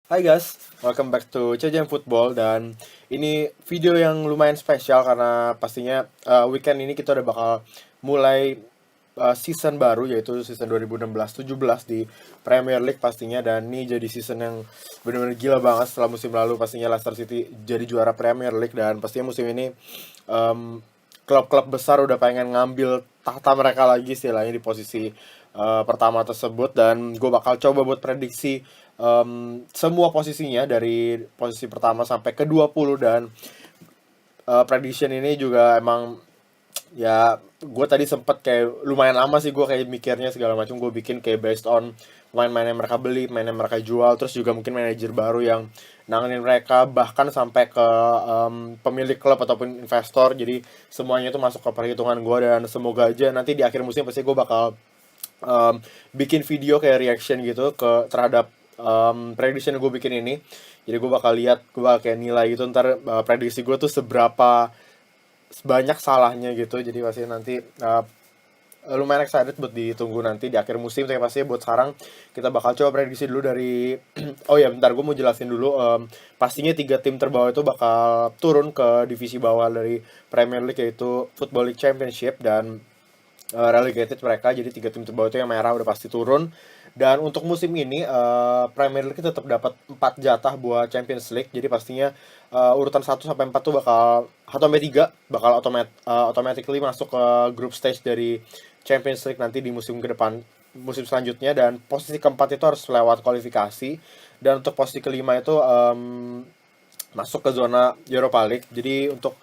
Hai guys, welcome back to Cejen Football. Dan ini video yang lumayan spesial karena pastinya weekend ini kita udah bakal mulai season baru, yaitu season 2016-17 di Premier League pastinya. Dan ini jadi season yang benar-benar gila banget. Setelah musim lalu pastinya Leicester City jadi juara Premier League, dan pastinya musim ini em, klub-klub besar udah pengen ngambil tahta mereka lagi istilahnya di posisi pertama tersebut. Dan gue bakal coba buat prediksi semua posisinya dari posisi pertama sampai ke 20. Dan prediction ini juga emang, ya, gue tadi sempet kayak lumayan lama sih gue kayak mikirnya segala macam. Gue bikin kayak based on pemain-pemain yang mereka beli, pemain yang mereka jual, terus juga mungkin manajer baru yang nanganin mereka, bahkan sampai ke pemilik klub ataupun investor. Jadi semuanya itu masuk ke perhitungan gue, dan semoga aja nanti di akhir musim pasti gue bakal um, bikin video kayak reaction gitu ke terhadap prediction yang gue bikin ini. Jadi gue bakal lihat, gue bakal kayak nilai gitu ntar, prediksi gue tuh seberapa banyak salahnya gitu. Jadi pasti nanti lumayan excited buat ditunggu nanti di akhir musim. Tapi pasti buat sekarang kita bakal coba prediksi dulu dari oh ya, bentar, gue mau jelasin dulu. Pastinya tiga tim terbawah itu bakal turun ke divisi bawah dari Premier League, yaitu Football League Championship dan relegated mereka. Jadi tiga tim terbawah itu yang merah udah pasti turun. Dan untuk musim ini Premier League tetap dapat 4 jatah buat Champions League. Jadi pastinya urutan 1 sampai 4 tuh bakal, 1 sampai 3 bakal automatically masuk ke group stage dari Champions League nanti di musim ke depan, musim selanjutnya. Dan posisi keempat itu harus lewat kualifikasi. Dan untuk posisi kelima itu masuk ke zona Europa League. Jadi untuk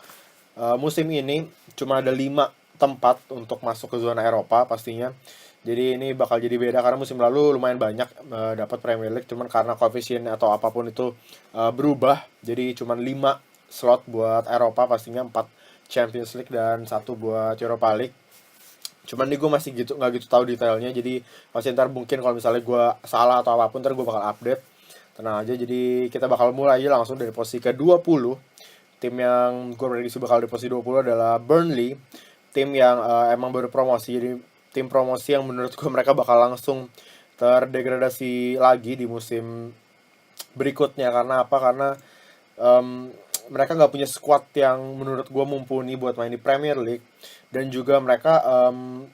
musim ini cuma ada 5 tempat untuk masuk ke zona Eropa pastinya. Jadi ini bakal jadi beda karena musim lalu lumayan banyak dapat Premier League, cuman karena koefisien atau apapun itu berubah. Jadi cuma 5 slot buat Eropa pastinya, 4 Champions League dan 1 buat Europa League. Cuman nih gue masih gitu nggak gitu tahu detailnya. Jadi pasti ntar mungkin kalau misalnya gue salah atau apapun, ntar gue bakal update. Tenang aja. Jadi kita bakal mulai aja langsung dari posisi ke 20. Tim yang gue prediksi bakal di posisi 20 adalah Burnley. Tim yang emang baru promosi. Jadi tim promosi yang menurut gue mereka bakal langsung terdegradasi lagi di musim berikutnya. Karena apa? Karena em, mereka nggak punya squad yang menurut gue mumpuni buat main di Premier League. Dan juga mereka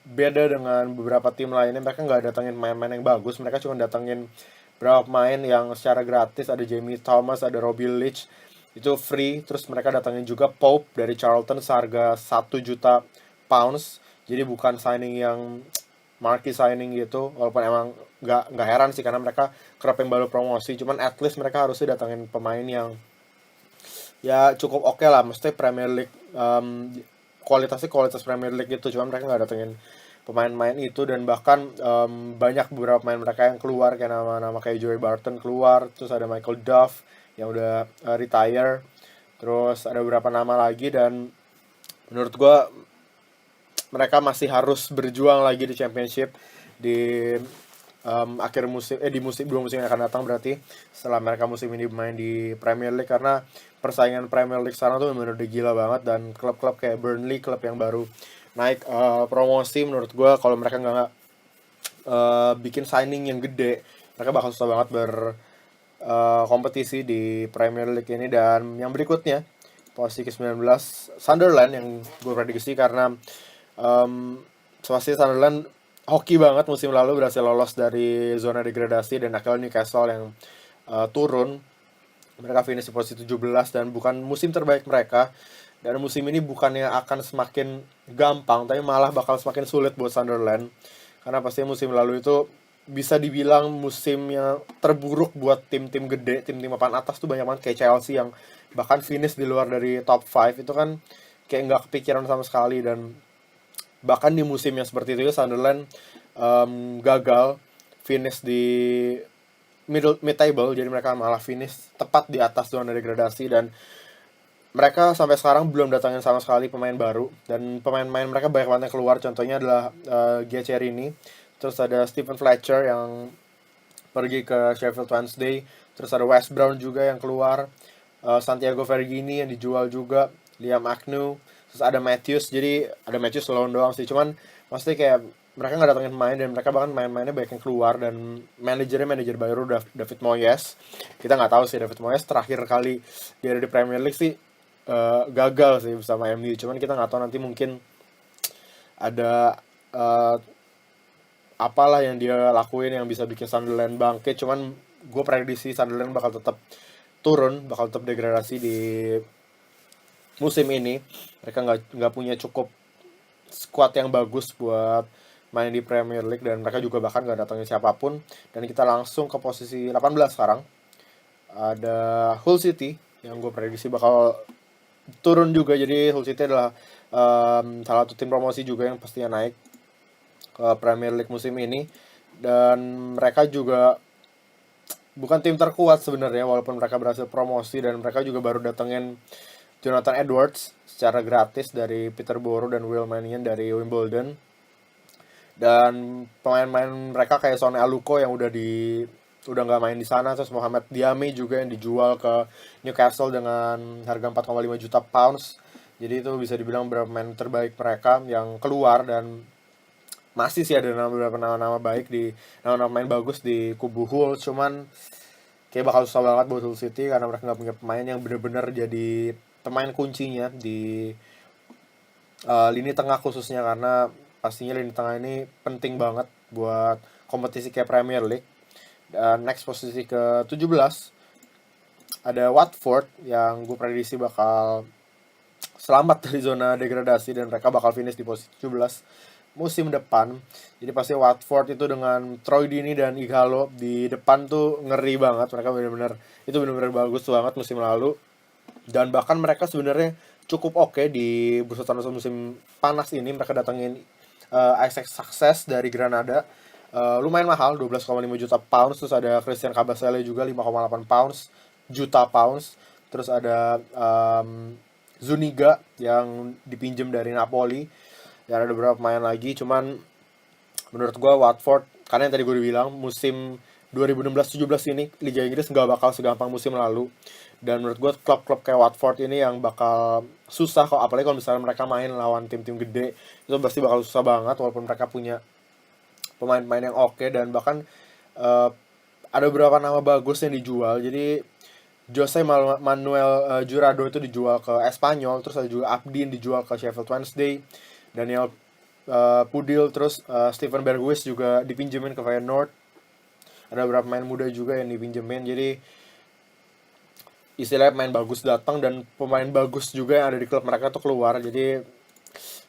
beda dengan beberapa tim lainnya. Mereka nggak datangin main-main yang bagus. Mereka cuma datangin berapa pemain yang secara gratis. Ada Jamie Thomas, ada Robbie Leach, itu free. Terus mereka datangin juga Pope dari Charlton seharga 1 juta pounds. Jadi bukan signing yang marquee signing gitu. Walaupun emang nggak heran sih karena mereka kerap yang baru promosi. Cuman at least mereka harusnya datangin pemain yang ya cukup oke lah. Mesti Premier League, kualitasnya kualitas Premier League gitu. Cuman mereka nggak datengin pemain-pemain itu. Dan bahkan banyak beberapa pemain mereka yang keluar, kayak nama-nama kayak Joey Barton keluar. Terus ada Michael Duff yang udah retire. Terus ada beberapa nama lagi. Dan menurut gua mereka masih harus berjuang lagi di Championship di akhir musim, di musim 2 musim yang akan datang, berarti setelah mereka musim ini main di Premier League. Karena persaingan Premier League sekarang tuh benar-benar udah gila banget. Dan klub-klub kayak Burnley, klub yang baru naik promosi, menurut gue kalau mereka nggak bikin signing yang gede, mereka bakal susah banget kompetisi di Premier League ini. Dan yang berikutnya posisi ke-19 Sunderland, yang gue prediksi karena pasti Sunderland hoki banget musim lalu, berhasil lolos dari zona degradasi. Dan akhirnya Newcastle yang turun. Mereka finish di posisi 17 dan bukan musim terbaik mereka. Dan musim ini bukannya akan semakin gampang, tapi malah bakal semakin sulit buat Sunderland. Karena pasti musim lalu itu bisa dibilang musim yang terburuk buat tim-tim gede. Tim-tim papan atas tuh banyak banget kayak Chelsea yang bahkan finish di luar dari top 5. Itu kan kayak nggak kepikiran sama sekali. Dan bahkan di musim yang seperti itu Sunderland gagal finish di mid table. Jadi mereka malah finish tepat di atas zona degradasi. Dan mereka sampai sekarang belum datangin sama sekali pemain baru. Dan pemain-pemain mereka banyak banget yang keluar. Contohnya adalah Giaccherini. Terus ada Stephen Fletcher yang pergi ke Sheffield Wednesday. Terus ada West Brown juga yang keluar. Santiago Vergini yang dijual juga. Liam Agnew. Terus ada Matthews. Jadi ada Matthews loan doang sih. Cuman maksudnya kayak mereka nggak datengin pemain, dan mereka bahkan main-mainnya banyak yang keluar, dan manajer baru David Moyes. Kita nggak tahu sih David Moyes terakhir kali dia ada di Premier League sih gagal sih bersama MU. Cuman kita nggak tahu, nanti mungkin ada eh, apalah yang dia lakuin yang bisa bikin Sunderland bangkit. Cuman gue prediksi Sunderland bakal tetap turun, bakal tetap degradasi di musim ini. Mereka nggak punya cukup squad yang bagus buat main di Premier League, dan mereka juga bahkan nggak datangin siapapun. Dan kita langsung ke posisi 18 sekarang. Ada Hull City yang gue prediksi bakal turun juga. Jadi Hull City adalah salah satu tim promosi juga yang pastinya naik ke Premier League musim ini. Dan mereka juga bukan tim terkuat sebenarnya, walaupun mereka berhasil promosi, dan mereka juga baru datengin Jonathan Edwards secara gratis dari Peterborough dan Will Manion dari Wimbledon. Dan pemain-pemain mereka kayak Sonny Aluko yang udah nggak main di sana, terus Mohamed Diame juga yang dijual ke Newcastle dengan harga 4,5 juta pounds. Jadi itu bisa dibilang beberapa pemain terbaik mereka yang keluar. Dan masih sih ada beberapa nama-nama baik di nama-nama pemain bagus di kubu Hull, cuman kayak bakal susah banget buat Hull City karena mereka nggak punya pemain yang benar-benar jadi pemain kuncinya di lini tengah khususnya, karena pastinya lini tengah ini penting banget buat kompetisi kayak Premier League. Dan next posisi ke 17 ada Watford yang gue prediksi bakal selamat dari zona degradasi, dan mereka bakal finish di posisi 17 musim depan. Jadi pasti Watford itu dengan Troy Deeney dan Ighalo di depan tuh ngeri banget. Mereka benar-benar bagus banget musim lalu. Dan bahkan mereka sebenarnya cukup oke di bursa transfer musim panas ini. Mereka datangin Isaac Success dari Granada. Lumayan mahal, 12,5 juta pounds. Terus ada Christian Kabasele juga 5,8 juta pounds. Terus ada Zuniga yang dipinjam dari Napoli. Dan ada beberapa pemain lagi. Cuman menurut gue Watford, karena yang tadi gue bilang musim 2016-17 ini Liga Inggris nggak bakal segampang musim lalu. Dan menurut gue klub-klub kayak Watford ini yang bakal susah kok, apalagi kalau misalnya mereka main lawan tim-tim gede, itu pasti bakal susah banget walaupun mereka punya pemain-pemain yang oke. Dan bahkan ada beberapa nama bagus yang dijual. Jadi Jose Manuel Jurado itu dijual ke Espanyol, terus ada juga Abdin dijual ke Sheffield Wednesday, Daniel Pudil, terus Steven Bergwijn juga dipinjemin ke Feyenoord. Ada beberapa pemain muda juga yang dipinjemin. Jadi istilahnya pemain bagus datang dan pemain bagus juga yang ada di klub mereka tuh keluar. Jadi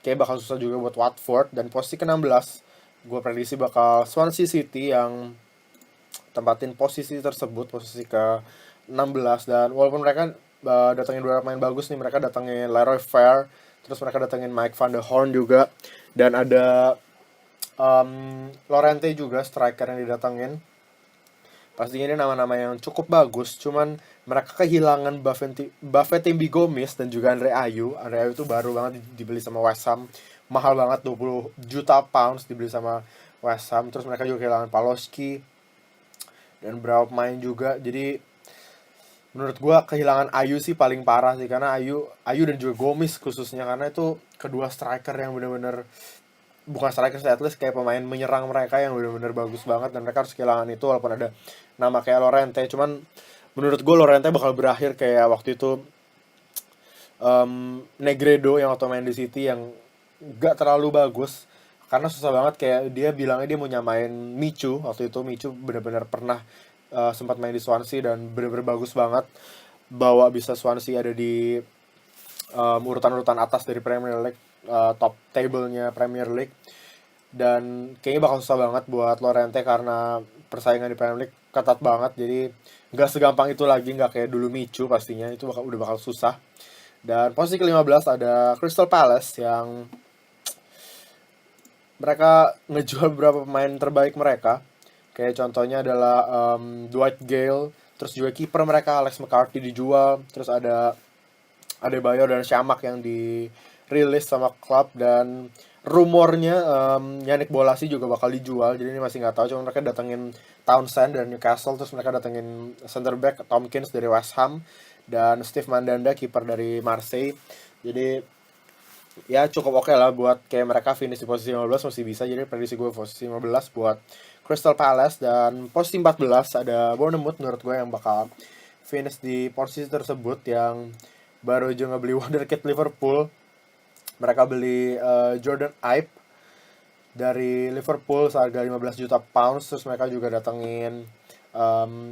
kayak bakal susah juga buat Watford. Dan posisi ke-16 gue prediksi bakal Swansea City yang tempatin posisi tersebut, posisi ke-16. Dan walaupun mereka datangin beberapa pemain bagus nih, mereka datangin Leroy Fer, terus mereka datangin Mike van der Horn juga, dan ada Lorente juga striker yang didatangin. Pastinya ini nama-nama yang cukup bagus, cuman mereka kehilangan Buffetimbi Gomis dan juga Andre Ayew. Andre Ayew itu baru banget dibeli sama West Ham, mahal banget, 20 juta pounds dibeli sama West Ham. Terus mereka juga kehilangan Paloski dan beberapa pemain juga. Jadi menurut gua kehilangan Ayu sih paling parah sih, karena Ayu dan juga Gomis khususnya, karena itu kedua striker yang benar-benar, bukan striker sih, at least kayak pemain menyerang mereka yang benar-benar bagus banget, dan mereka harus kehilangan itu walaupun ada nama kayak Lorente. Cuman menurut gue Lorente bakal berakhir kayak waktu itu Negredo yang waktu main di City, yang gak terlalu bagus karena susah banget. Kayak dia bilangnya dia mau nyamain Michu. Waktu itu Michu benar-benar pernah sempat main di Swansea dan benar-benar bagus banget, bawa bisa Swansea ada di urutan-urutan atas dari Premier League, top table-nya Premier League. Dan kayaknya bakal susah banget buat Lorente karena persaingan di Premier League ketat banget. Jadi nggak segampang itu lagi, nggak kayak dulu Michu, pastinya itu udah bakal susah. Dan posisi ke-15 ada Crystal Palace yang mereka ngejual beberapa pemain terbaik mereka. Kayak contohnya adalah Dwight Gale, terus juga kiper mereka Alex McCarthy dijual, terus ada Adebayor dan Shamak yang dirilis sama klub. Dan rumornya Yannick Bolasie juga bakal dijual, jadi ini masih nggak tahu. Cuma mereka datengin Townsend dari Newcastle, terus mereka datengin center back Tompkins dari West Ham, dan Steve Mandanda kiper dari Marseille. Jadi ya cukup oke lah buat kayak mereka finish di posisi 15 masih bisa. Jadi prediksi gue posisi 15 buat Crystal Palace, dan posisi 14 ada Bournemouth menurut gue yang bakal finish di posisi tersebut, yang baru aja ngebeli wonderkid Liverpool. Mereka beli Jordan Ibe dari Liverpool seharga 15 juta pounds. Terus mereka juga datengin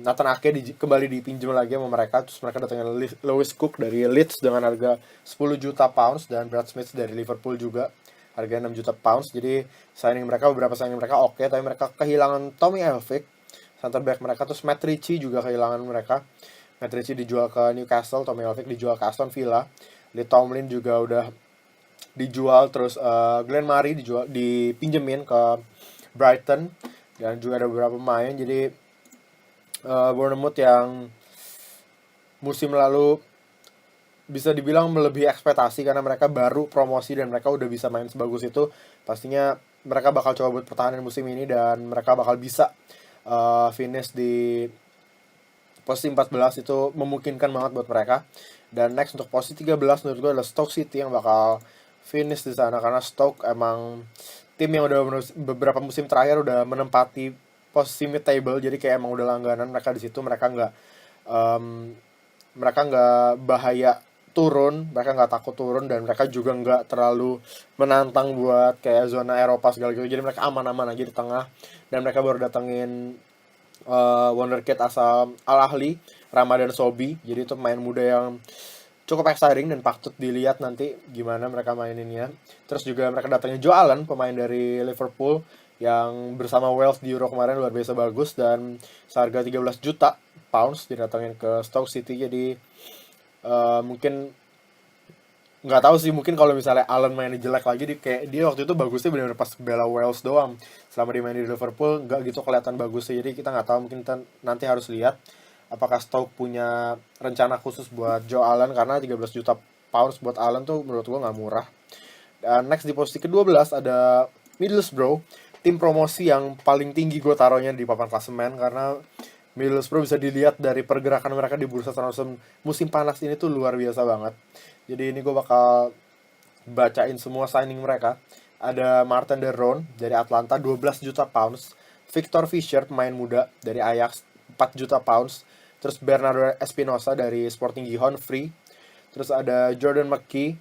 Nathan Ake kembali dipinjam lagi sama mereka. Terus mereka datengin Lewis Cook dari Leeds dengan harga 10 juta pounds, dan Brad Smith dari Liverpool juga harga 6 juta pounds. Jadi beberapa signing mereka oke, tapi mereka kehilangan Tommy Elphick, center back mereka. Terus Matt Ritchie juga kehilangan mereka. Matt Ritchie dijual ke Newcastle, Tommy Elphick dijual ke Aston Villa. Lee Tomlin juga udah dijual. Terus Glenn Murray dipinjemin ke Brighton, dan juga ada beberapa pemain. Jadi Bournemouth yang musim lalu bisa dibilang melebihi ekspektasi karena mereka baru promosi dan mereka udah bisa main sebagus itu, pastinya mereka bakal coba buat pertahanan musim ini, dan mereka bakal bisa finish di posisi 14. Itu memungkinkan banget buat mereka. Dan next untuk posisi 13 menurut gue adalah Stoke City yang bakal finish di sana, karena Stoke emang tim yang udah beberapa musim terakhir udah menempati posisi mid table. Jadi kayak emang udah langganan mereka di situ. Um, mereka nggak bahaya turun, mereka nggak takut turun, dan mereka juga nggak terlalu menantang buat kayak zona Eropa segala gitu. Jadi mereka aman-aman aja di tengah. Dan mereka baru datengin wonderkid asal Al Ahly, Ramadan Sobi. Jadi itu pemain muda yang cukup exciting dan patut dilihat nanti gimana mereka maininnya. Terus juga mereka datangnya Joe Allen, pemain dari Liverpool yang bersama Wales di Euro kemarin luar biasa bagus, dan seharga 13 juta pounds didatangin ke Stoke City. Jadi mungkin nggak tahu sih, mungkin kalau misalnya Allen mainnya jelek lagi, kayak dia waktu itu bagusnya benar-benar pas bela Wales doang. Selama dia main di Liverpool nggak gitu kelihatan bagusnya. Jadi kita nggak tahu, mungkin kita nanti harus lihat apakah Stoke punya rencana khusus buat Joe Allen, karena 13 juta pounds buat Allen tuh menurut gua nggak murah. Dan next di posisi ke-12 ada Middlesbrough, tim promosi yang paling tinggi gue taruhnya di papan klasemen, karena Middlesbrough bisa dilihat dari pergerakan mereka di bursa transfer musim panas ini tuh luar biasa banget. Jadi ini gue bakal bacain semua signing mereka. Ada Martin de Roon dari Atlanta 12 juta pounds. Victor Fisher pemain muda dari Ajax 4 juta pounds. Terus Bernardo Espinosa dari Sporting Gijón free. Terus ada Jordan McKee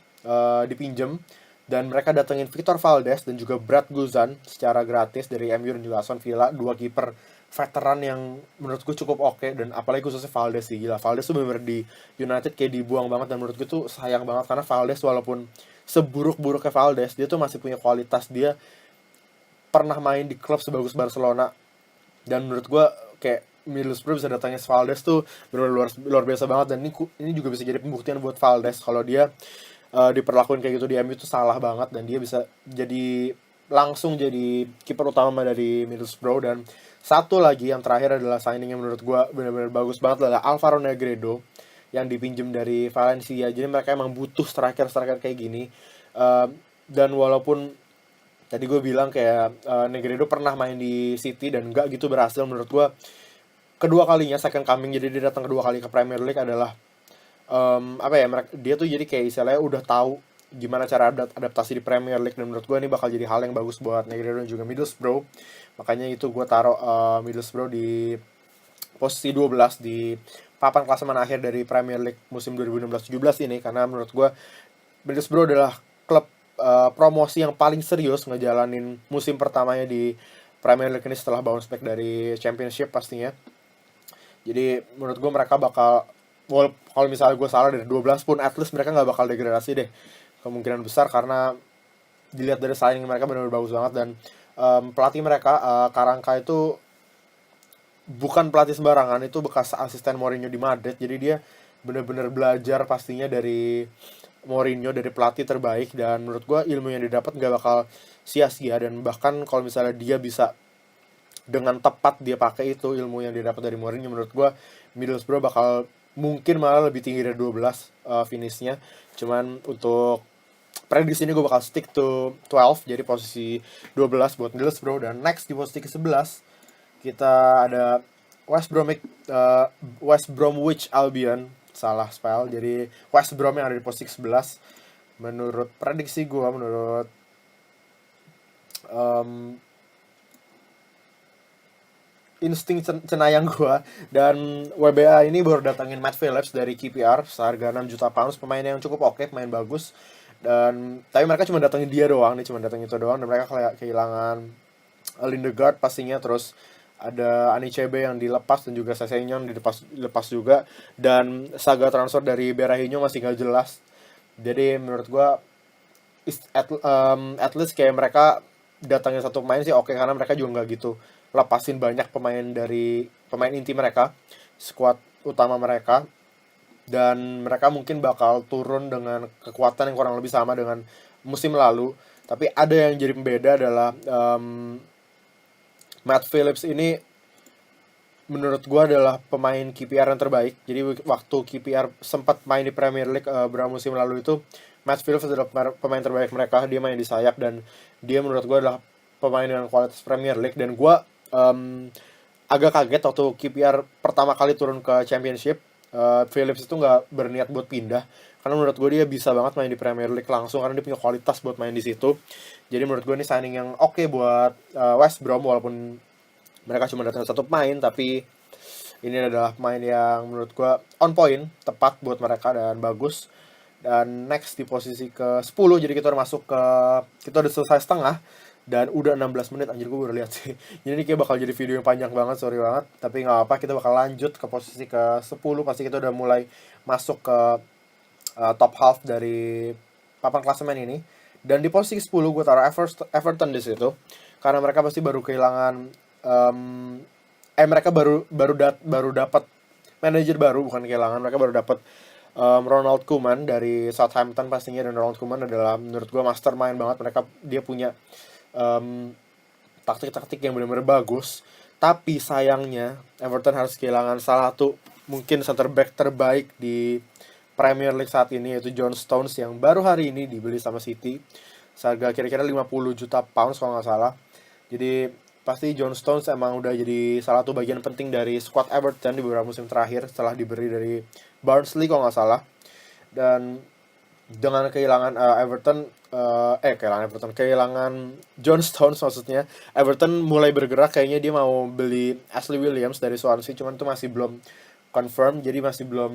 dipinjem, dan mereka datengin Victor Valdes dan juga Brad Guzan secara gratis dari MU dan juga Aston Villa, dua kiper veteran yang menurut gue cukup oke. Dan apalagi khususnya Valdes sih, gila, Valdes tuh bener-bener di United kayak dibuang banget, dan menurut gue tuh sayang banget karena Valdes walaupun seburuk-buruknya Valdes, dia tuh masih punya kualitas. Dia pernah main di klub sebagus Barcelona, dan menurut gue kayak Middlesbrough bisa datangnya Valdes tuh benar luar biasa banget. Dan ini juga bisa jadi pembuktian buat Valdes kalau dia diperlakuin kayak gitu di MU itu salah banget, dan dia bisa langsung jadi kiper utama dari Middlesbrough. Dan satu lagi yang terakhir adalah signing yang menurut gue benar-benar bagus banget adalah Alvaro Negredo yang dipinjem dari Valencia. Jadi mereka emang butuh striker kayak gini. Dan walaupun tadi gue bilang kayak Negredo pernah main di City dan nggak gitu berhasil, menurut gue kedua kalinya second coming, jadi dia datang kedua kali ke Premier League adalah apa ya, dia tuh jadi kayak istilahnya udah tahu gimana cara adaptasi di Premier League. Dan menurut gue ini bakal jadi hal yang bagus buat Negredo dan juga Middlesbrough. Makanya itu gue taruh Middlesbrough di posisi 12 di papan klasemen akhir dari Premier League musim 2016-17 ini, karena menurut gue Middlesbrough adalah klub promosi yang paling serius ngejalanin musim pertamanya di Premier League ini setelah bounce back dari Championship pastinya. Jadi menurut gue mereka bakal, kalau misalnya gue salah dari 12 pun, at least mereka nggak bakal degradasi deh, kemungkinan besar, karena dilihat dari signing mereka benar-benar bagus banget. Dan pelatih mereka Karanka itu bukan pelatih sembarangan, itu bekas asisten Mourinho di Madrid. Jadi dia benar-benar belajar pastinya dari Mourinho, dari pelatih terbaik. Dan menurut gue ilmu yang didapat nggak bakal sia-sia, dan bahkan kalau misalnya dia bisa dengan tepat dia pakai itu ilmu yang didapat dari Mourinho, menurut gue Middlesbrough bakal mungkin malah lebih tinggi dari 12 finishnya. Cuman untuk prediksi ini gue bakal stick to 12, jadi posisi 12 buat Middlesbrough. Dan next di posisi ke-11 kita ada West Bromwich Albion, salah spell, jadi West Brom yang ada di posisi 11. menurut prediksi gue, menurut em, insting cenayang gua. Dan WBA ini baru datangin Matt Phillips dari KPR seharga 6 juta pounds, pemain yang cukup oke, pemain bagus. Dan tapi mereka cuma datangin dia doang nih, cuma datangin itu doang, dan mereka kayak kehilangan Lindegaard pastinya, terus ada Anichebe yang dilepas, dan juga Sessegnon dilepas juga, dan saga transfer dari Berahino masih nggak jelas. Jadi menurut gua at least kayak mereka datangin satu pemain sih oke, karena mereka juga nggak gitu lepasin banyak pemain dari pemain inti mereka, squad utama mereka. Dan mereka mungkin bakal turun dengan kekuatan yang kurang lebih sama dengan musim lalu. Tapi ada yang jadi pembeda adalah Matt Phillips ini menurut gua adalah pemain KPR yang terbaik. Jadi waktu KPR sempat main di Premier League beberapa musim lalu itu, Matt Phillips adalah pemain terbaik mereka. Dia main di sayap, dan dia menurut gua adalah pemain dengan kualitas Premier League. Dan gua agak kaget waktu KPR pertama kali turun ke Championship. Phillips itu nggak berniat buat pindah, karena menurut gue dia bisa banget main di Premier League langsung, karena dia punya kualitas buat main di situ. Jadi menurut gue ini signing yang oke buat West Brom, walaupun mereka cuma datang satu pemain, tapi ini adalah pemain yang menurut gue on point, tepat buat mereka dan bagus. Dan next di posisi ke 10, jadi kita udah masuk ke, kita udah selesai setengah dan udah 16 menit, anjir gue baru lihat sih. Jadi ini kayak bakal jadi video yang panjang banget, sorry banget, tapi nggak apa, kita bakal lanjut ke posisi ke 10. Pasti kita udah mulai masuk ke top half dari papan klasemen ini. Dan di posisi 10 gue taruh Everton di situ, karena mereka pasti baru kehilangan em, mereka baru dapat manajer baru, bukan kehilangan, mereka baru dapat Ronald Koeman dari Southampton pastinya. Dan Ronald Koeman adalah menurut gue mastermind banget. Dia punya um, taktik-taktik yang benar-benar bagus. Tapi sayangnya Everton harus kehilangan salah satu mungkin center back terbaik di Premier League saat ini, yaitu John Stones, yang baru hari ini dibeli sama City seharga kira-kira 50 juta pounds kalau nggak salah. Jadi pasti John Stones emang udah jadi salah satu bagian penting dari squad Everton di beberapa musim terakhir setelah diberi dari Barnsley kalau nggak salah. Dan dengan kehilangan kehilangan John Stones maksudnya, Everton mulai bergerak, kayaknya dia mau beli Ashley Williams dari Swansea, cuman itu masih belum confirm, jadi masih belum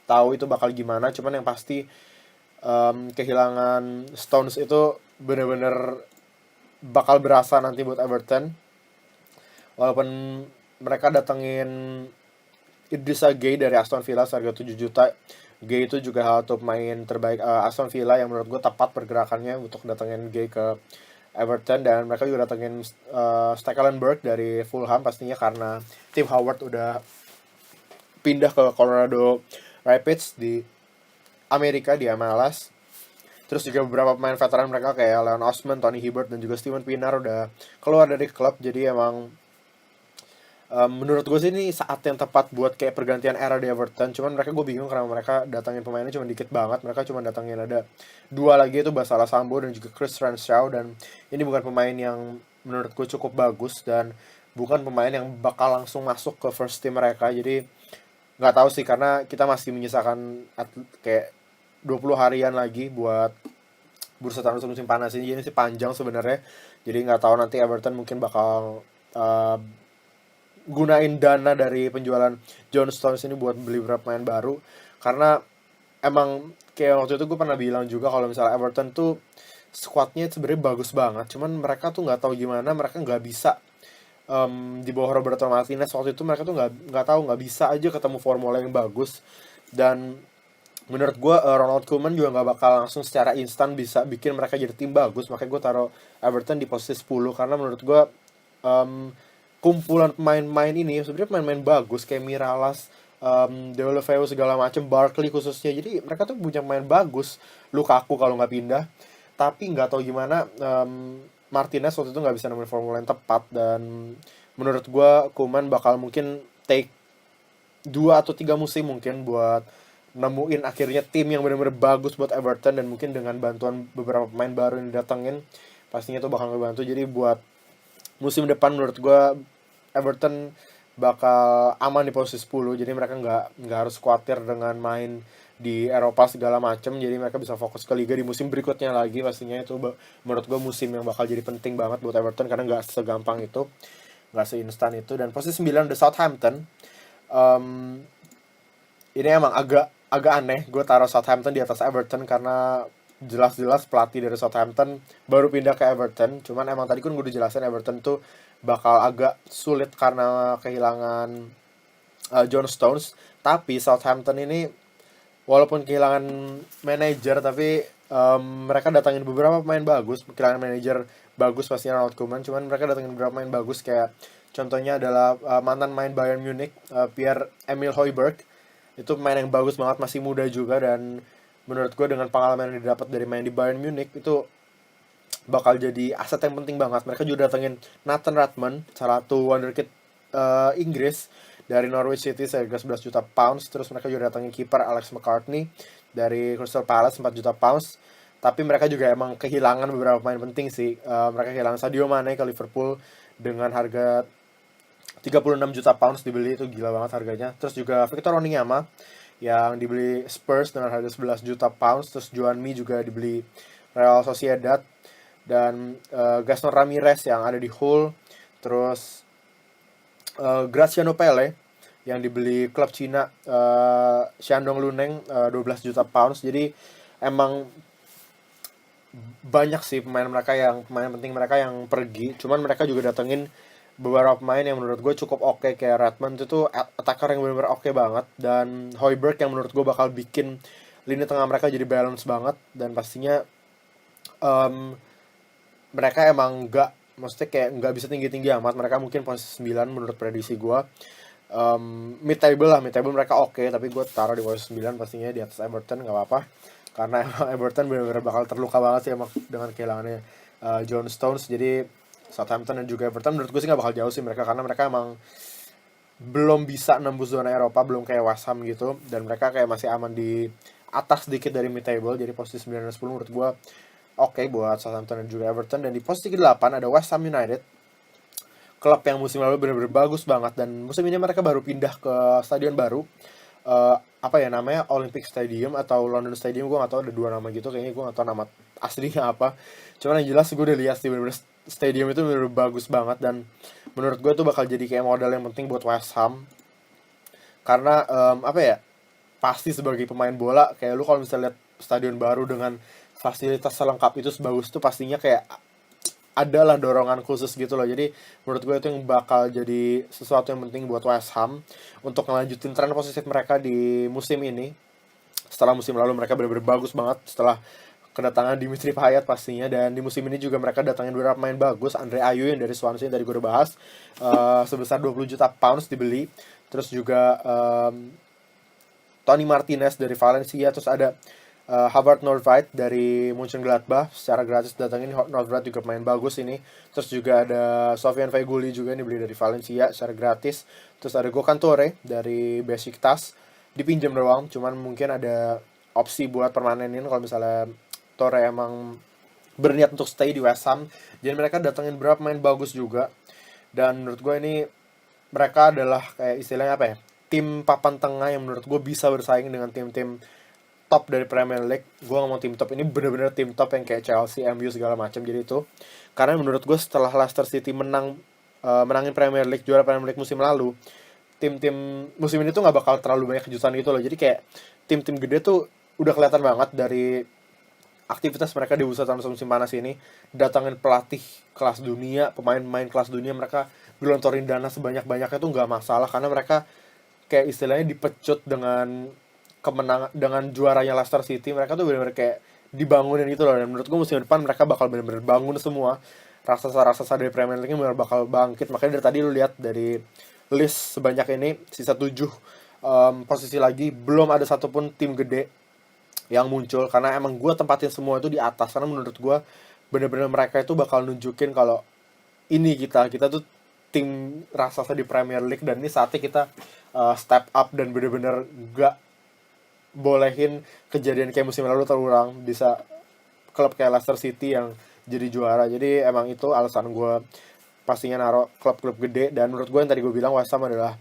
tahu itu bakal gimana. Cuman yang pasti kehilangan Stones itu bener-bener bakal berasa nanti buat Everton. Walaupun mereka datengin Idrissa Gueye dari Aston Villa seharga 7 juta. Gueye itu juga salah satu pemain terbaik Aston Villa yang menurut gue tepat pergerakannya untuk datengin Gueye ke Everton. Dan mereka juga datengin Stekelenburg dari Fulham pastinya, karena Tim Howard udah pindah ke Colorado Rapids di Amerika, di MLS. Terus juga beberapa pemain veteran mereka kayak Leon Osman, Tony Hibbert, dan juga Steven Pienaar udah keluar dari klub. Jadi emang menurut gue sih ini saat yang tepat buat kayak pergantian era di Everton. Cuman mereka, gue bingung karena mereka datangin pemainnya cuma dikit banget. Mereka cuma datangin ada 2 lagi, itu Basala Sambo dan juga Chris Renshaw. Dan ini bukan pemain yang menurut gue cukup bagus, dan bukan pemain yang bakal langsung masuk ke first team mereka. Jadi nggak tahu sih, karena kita masih menyisakan kayak 20 harian lagi buat bursa transfer musim panas ini. Jadi sih panjang sebenarnya. Jadi nggak tahu nanti Everton mungkin bakal gunain dana dari penjualan John Stones ini buat beli beberapa pemain baru. Karena emang kayak waktu itu gue pernah bilang juga, kalau misalnya Everton tuh squadnya sebenarnya bagus banget, cuman mereka tuh nggak tahu gimana mereka nggak bisa di bawah Roberto Martinez waktu itu. Mereka tuh nggak bisa aja ketemu formula yang bagus. Dan menurut gue Ronald Koeman juga nggak bakal langsung secara instan bisa bikin mereka jadi tim bagus. Makanya gue taruh Everton di posisi 10, karena menurut gue kumpulan pemain-pemain ini sebenarnya pemain-pemain bagus kayak Miralas, Deulofeu segala macam, Barkley khususnya. Jadi mereka tuh punya pemain bagus. Lukaku kalau nggak pindah, tapi nggak tahu gimana Martinez waktu itu nggak bisa nemuin formula yang tepat. Dan menurut gue Koeman bakal mungkin take 2 atau 3 musim mungkin buat nemuin akhirnya tim yang benar-benar bagus buat Everton. Dan mungkin dengan bantuan beberapa pemain baru yang didatengin, pastinya itu bakal ngebantu. Jadi buat musim depan menurut gue Everton bakal aman di posisi 10. Jadi mereka nggak harus khawatir dengan main di Eropa segala macem, jadi mereka bisa fokus ke liga di musim berikutnya lagi. Pastinya itu menurut gue musim yang bakal jadi penting banget buat Everton karena nggak segampang itu, nggak seinstan itu. Dan posisi 9 ada Southampton. Em, ini emang agak agak aneh gue taruh Southampton di atas Everton karena jelas-jelas pelatih dari Southampton baru pindah ke Everton. Cuman emang tadi kan gue udah jelasin Everton tuh bakal agak sulit karena kehilangan John Stones. Tapi Southampton ini walaupun kehilangan manajer, tapi mereka datangin beberapa pemain bagus. Kehilangan manajer bagus pastinya Ronald Koeman, cuman mereka datangin beberapa pemain bagus kayak contohnya adalah mantan main Bayern Munich, Pierre-Emile Højbjerg. Itu pemain yang bagus banget, masih muda juga, dan menurut gue dengan pengalaman yang didapat dari main di Bayern Munich itu bakal jadi aset yang penting banget. Mereka juga datengin Nathan Redmond, salah satu wonderkid Inggris dari Norwich City seharga 11 juta pounds. Terus mereka juga datengin kiper Alex McCartney dari Crystal Palace 4 juta pounds. Tapi mereka juga emang kehilangan beberapa pemain penting sih. Mereka kehilangan Sadio Mane ke Liverpool dengan harga 36 juta pounds dibeli, itu gila banget harganya. Terus juga Victor Wanyama yang dibeli Spurs dengan harga 11 juta pounds. Terus Joan Mi juga dibeli Real Sociedad, dan Gaston Ramirez yang ada di Hull. Terus Graziano Pelle yang dibeli klub Cina Shandong Luneng 12 juta pounds. Jadi emang banyak sih pemain penting mereka yang pergi. Cuman mereka juga datengin beberapa pemain yang menurut gue cukup oke, kayak Redmond itu tuh attacker yang benar-benar oke banget, dan Højbjerg yang menurut gue bakal bikin lini tengah mereka jadi balance banget. Dan pastinya mereka emang maksudnya kayak nggak bisa tinggi-tinggi amat. Mereka mungkin posisi 9 menurut prediksi gue. Mid table mereka oke, tapi gue taruh di posisi 9 pastinya di atas Everton, nggak apa-apa. Karena emang Everton benar-benar bakal terluka banget sih emang dengan kehilangannya John Stones. Jadi Southampton dan juga Everton menurut gue sih nggak bakal jauh sih mereka, karena mereka emang belum bisa nembus zona Eropa, belum kayak West Ham gitu, dan mereka kayak masih aman di atas sedikit dari mid table. Jadi posisi 9 dan 10 menurut gue oke buat Southampton dan juga Everton. Dan di posisi ke-8 ada West Ham United, klub yang musim lalu benar-benar bagus banget, dan musim ini mereka baru pindah ke stadion baru, apa ya namanya, Olympic Stadium atau London Stadium, gue gak tahu, ada dua nama gitu kayaknya, gue gak tahu nama aslinya apa. Cuman yang jelas gue udah lihat sih bener-bener stadium itu bener-bener bagus banget, dan menurut gue tuh bakal jadi kayak modal yang penting buat West Ham. Karena apa ya, pasti sebagai pemain bola kayak lu kalau misalnya lihat stadion baru dengan fasilitas selengkap itu sebagus itu, pastinya kayak adalah dorongan khusus gitu loh. Jadi menurut gue itu yang bakal jadi sesuatu yang penting buat West Ham untuk ngelanjutin tren positif mereka di musim ini. Setelah musim lalu mereka benar-benar bagus banget setelah kedatangan Dimitri Payet pastinya, dan di musim ini juga mereka datangin beberapa pemain bagus. Andre Ayew yang dari Swansea yang tadi gue udah bahas, sebesar 20 juta pounds dibeli. Terus juga Tony Martinez dari Valencia. Terus ada Havard Nordtveit dari Mönchengladbach secara gratis datangin. Nordtveit juga pemain bagus ini. Terus juga ada Sofian Feghouli juga yang dibeli dari Valencia secara gratis. Terus ada Gökhan Töre dari Besiktas, dipinjam doang, cuman mungkin ada opsi buat permanenin kalau misalnya Töre emang berniat untuk stay di West Ham. Jadi mereka datengin beberapa pemain bagus juga, dan menurut gue ini mereka adalah kayak istilahnya apa ya, tim papan tengah yang menurut gue bisa bersaing dengan tim-tim top dari Premier League. Gue ngomong tim top, ini bener-bener tim top yang kayak Chelsea, MU segala macam. Jadi itu karena menurut gue setelah Leicester City menangin Premier League, juara Premier League musim lalu, tim-tim musim ini tuh nggak bakal terlalu banyak kejutan gitu loh. Jadi kayak tim-tim gede tuh udah kelihatan banget dari aktivitas mereka di bursa transfer musim panas ini. Datangin pelatih kelas dunia, pemain-pemain kelas dunia, mereka gelontorin dana sebanyak-banyaknya tuh nggak masalah, karena mereka kayak istilahnya dipecut dengan kemenangan, dengan juaranya Leicester City. Mereka tuh benar-benar kayak dibangunin gitu loh, dan menurut gue musim depan mereka bakal benar-benar bangun semua. Raksasa-raksasa dari Premier League ini benar bakal bangkit. Makanya dari tadi lu lihat dari list sebanyak ini, sisa 7 posisi lagi, belum ada satupun tim gede yang muncul, karena emang gue tempatin semua itu di atas. Karena menurut gue bener-bener mereka itu bakal nunjukin kalau ini kita tuh tim raksasa di Premier League, dan ini saatnya kita step up dan bener-bener gak bolehin kejadian kayak musim lalu terulang, bisa klub kayak Leicester City yang jadi juara. Jadi emang itu alasan gue pastinya naruh klub-klub gede. Dan menurut gue yang tadi gue bilang, West Ham adalah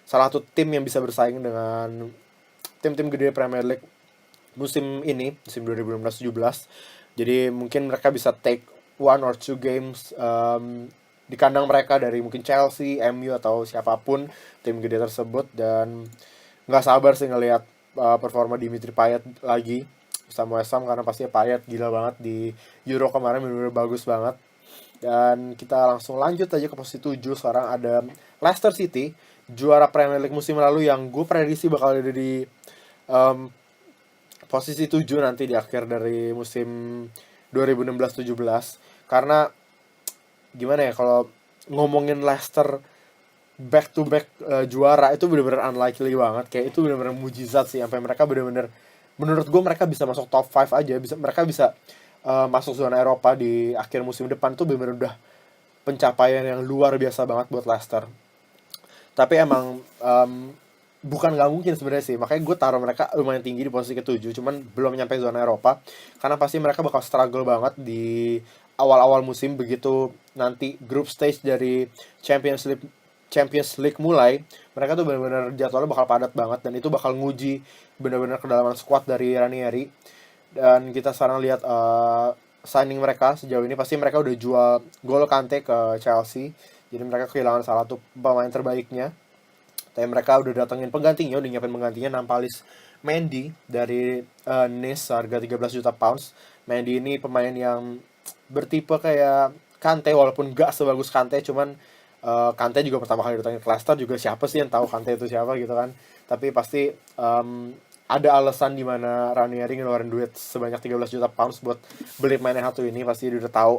salah satu tim yang bisa bersaing dengan tim-tim gede Premier League musim ini, musim 2016-17. Jadi mungkin mereka bisa take one or two games di kandang mereka dari mungkin Chelsea, MU atau siapapun tim gede tersebut, dan nggak sabar sih ngelihat performa Dimitri Payet lagi sama West Ham, karena pastinya Payet gila banget di Euro kemarin, benar-benar bagus banget. Dan kita langsung lanjut aja ke posisi 7. Sekarang ada Leicester City, juara Premier League musim lalu, yang gue prediksi bakal ada di em, posisi 7 nanti di akhir dari musim 2016-17. Karena gimana ya, kalau ngomongin Leicester back to back juara itu bener-bener unlikely banget, kayak itu bener-bener mujizat sih, sampai mereka bener-bener, menurut gue mereka bisa masuk top 5 aja, mereka bisa masuk zona Eropa di akhir musim depan. Tuh bener-bener udah pencapaian yang luar biasa banget buat Leicester. Tapi emang bukan nggak mungkin sebenarnya sih, makanya gue taruh mereka lumayan tinggi di posisi ketujuh, cuman belum nyampe zona Eropa, karena pasti mereka bakal struggle banget di awal-awal musim. Begitu nanti group stage dari Champions League mulai, mereka tuh benar-benar jadwalnya bakal padat banget, dan itu bakal nguji benar-benar kedalaman squad dari Ranieri. Dan kita sekarang lihat signing mereka sejauh ini, pasti mereka udah jual Golo Kante ke Chelsea, jadi mereka kehilangan salah satu pemain terbaiknya. Tapi mereka udah datengin penggantinya, udah nyiapin penggantinya, Nampalis Mendy dari Nice, harga 13 juta pounds. Mendy ini pemain yang bertipe kayak Kante, walaupun gak sebagus Kante, cuman Kante juga pertama kali datangin ke Leicester juga, siapa sih yang tahu Kante itu siapa gitu kan. Tapi pasti ada alasan di mana Ranieri ngeluarin duit sebanyak 13 juta pounds buat beli pemain yang satu ini. Pasti dia udah tahu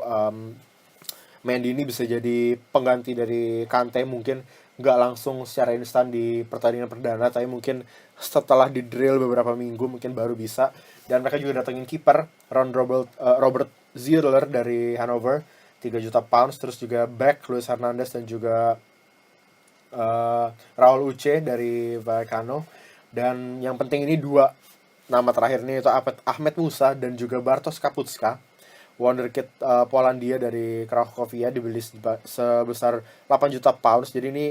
Mendy ini bisa jadi pengganti dari Kante, mungkin nggak langsung secara instan di pertandingan perdana, tapi mungkin setelah di drill beberapa minggu mungkin baru bisa. Dan mereka juga datengin kiper Robert Zieler dari Hanover, 3 juta pounds. Terus juga back Luis Hernandez dan juga Raul Uche dari Vallecano. Dan yang penting ini dua nama terakhir ini, itu Ahmed Musa dan juga Bartosz Kapustka, wonderkid Polandia dari Cracovia, dibeli sebesar 8 juta pounds. Jadi ini